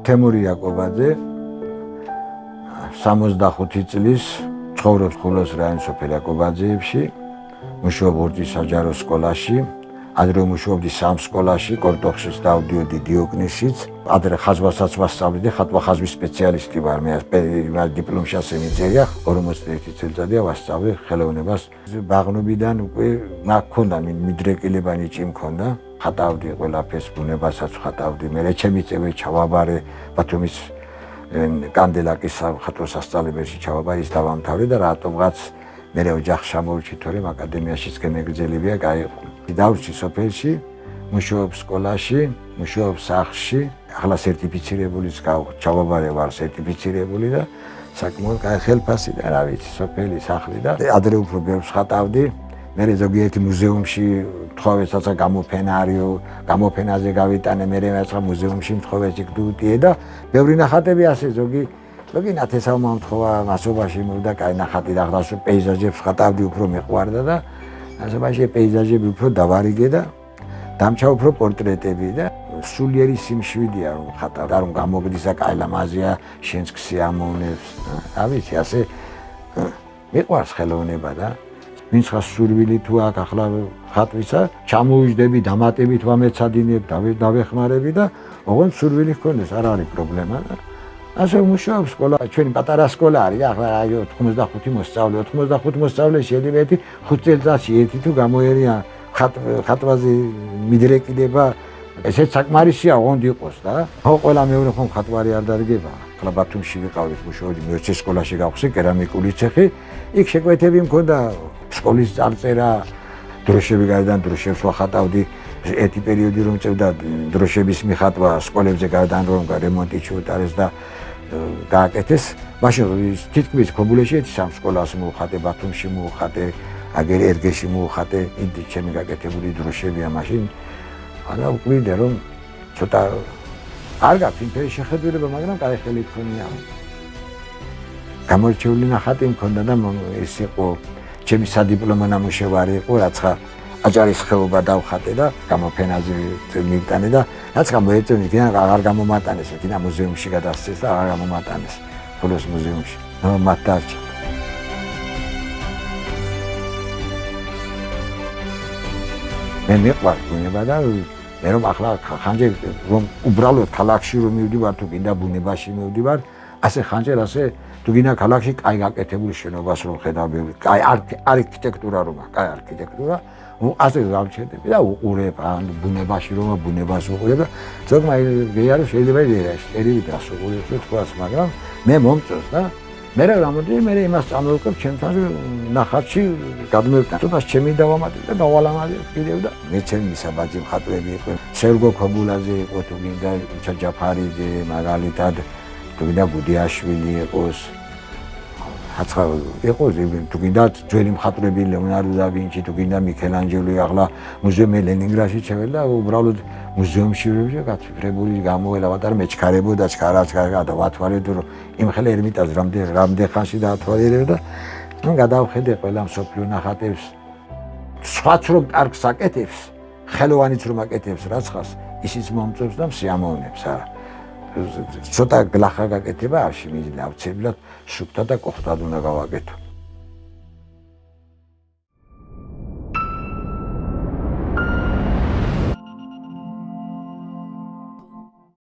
თემური იაკობაძე 65 წლის ცხოვრობს ხულოს რაიონის სოფელ იაკობაძეებში, მუშაობს ორჯერ საჯარო სკოლაში, ადრე მუშაობდი სამ სკოლაში, კორტოხშიც დავდიოდი დიოგნისშიც, ადრე ხაზვასაც ვასწავლდი, ხატვა-ხაზვის სპეციალისტი ვარ, მე დიპლომში ასე მიწერია, 41 წელიწადია ვასწავლე ხელოვნებას. ბაღნობიდან უკვე მაქონდა მიდრეკილება ნიჭი მქონდა. ხატავდი ყველაფერს, ბუნებასაც ხატავდი, მე ჩემი წევრი ჩავაბარე, ბათუმის კანდელაკის ხატვა სასწავლებელში ჩავაბარე, ის დავამთავრე და რატომღაც მე ოჯახს ჩამოვჭი, თორემ აკადემიაშიც გემეგრძელებია, გაიყო. დავრჩი სოფელში, მუშაობს სკოლაში, მუშაობს სახლში, ახლა სერტიფიცირებულიც ჩავაბარე ვარ სერტიფიცირებული და საკმაოდ კაი ხელფასი და რა ვიცი, სოფელი, სახლი და ადრე უფრო ბევრს ხატავდი. მე ზოგიერთი მუზეუმში თხოვესაც გამოფენა არისო, გამოფენაზე გავიტანე, მე რაცა მუზეუმში თხოვეცი გდუდიე და ბევრი ნახატები ასე ზოგი ნათესავ მომთხოვა, მასობაში მოვიდა კაი ნახატი და ახლა პეიზაჟებს ხატავდი, უფრო მეყვარდა და ასობაში პეიზაჟები უფრო დავარიგე და დამჩა უფრო პორტრეტები და სულიერი სიმშვიდეა რომ ხატავ და რომ გამოგდისა კაი ლამაზია, შენს ქსიამოვნებს, რა ვიცი, ასე მეყვარს ხელოვნება და ვინც ხა სურვილი თუ აქ ახლა ხატვისა, ჩამოვიждები, დამატებით ვამეცადინებ, დავეხმარები და ოღონდ სურვილი ჰქონდეს, არ არის პრობლემა და ასე მუშაობ სკოლა, ჩვენი პატარა სკოლა არის, ახლა 85 მოსწავლე, 85 მოსწავლე შეიძლება 5 წელიწადში ერთი თუ გამოერია ხატვაზე მიდრეკილება, ესეც საკმარისია ოღონდ იყოს და ხო ყველა მეორე ხომ ხატვარი არ დადგება. ახლა ბათუმში ვიყავით, მუშაობდი მეოცე სკოლაში გავხსე კერამიკული ცეხი, იქ შეკვეთები მქონდა სკოლის წარწერა, დროშები გარედან დროშებს ვახატავდი, ერთი პერიოდი რომ წევდა დროშების მიხატვა სკოლებზე გარედან რომ რემონტი ჩაუტარეს და გააკეთეს. მაშინ თითქმის ქობულეში ერთი სამ სკოლას მოვხატე, ბათუმში მოვხატე, აგერ ერგეში მოვხატე, იდი ჩემი გაკეთებული დროშებია მაშინ. ანა ვკვირდე რომ ცოტა არ გაქვს იმფერი შეხედულება, მაგრამ კაი ხელი მქონია. გამორჩეული ნახატი მქონდა და ეს იყო ჩემი სადიპლომო ნამუშევარი იყო, რაცა აჭარის ხეობა დავხატე და გამოფენაზე მივტანე და რაცა მოეწონი, არ გამომატანეს, კინა მუზეუმში გადასცეს და არ გამომატანეს ხოლოს მუზეუმში. მათ დარჩა. მე მიყვარს ბუნება და მე რომ ახლა ხანჯერ რომ უბრალოდ ქალაქში რომ მივდივარ თუ გინდა ბუნებაში მივდივარ, ასე ხანჯერ ასე თუ გინდა ქალაქში კაი გაკეთებული შენობას რომ ხედავ, კაი არქიტექტურა რომ აქვს, კაი არქიტექტურა, ასე გავჩერდები და უყურებ ან ბუნებაში რომ ბუნებას უყურებ და ზოგმა გეარო შეიძლება წერილი დასუყურებს თქვას, მაგრამ მე მომწონს და მე რამოდი მე იმას წამოვიკებ ჩემთან ნახატში გადმევტან. თუნდაც ჩემი დავამატებ და დავალამაზებ კიდევ და მე ჩემი მისაბაძი მხატვრები იყო. სერგო ქობულაძე იყო თუ გინდა, ჩაჯაფარიძე, მაგალითად თუ გინდა გუდიაშვილი იყოს. აცხა იყოს თუ გინდა ძველი მხატვრები ლეონარდო და ვინჩი, თუ გინდა მიქელანჯელო, ახლა მუზეუმი ლენინგრადში ჩაველა, უბრალოდ მუზეუმში გაციფრებული გამოველა და მეჩქარებოდა ჩქარა დავათვალებდი რომ იმ ხელ ერმიტაჟს რამდენ ხანში დაათვალიერებ და გადავხედე ყველა მსოფლიო ნახატებს, სხვაც რომ კარგს აკეთებს, ხელოვანიც რომ აკეთებს რაცხას, ისიც მომწონს და მსიამოვნებს არა. ცოტა გლახა გაკეთება არ შემიძლია, აუცილებლად სუფთა და კოხტად უნდა გავაკეთო.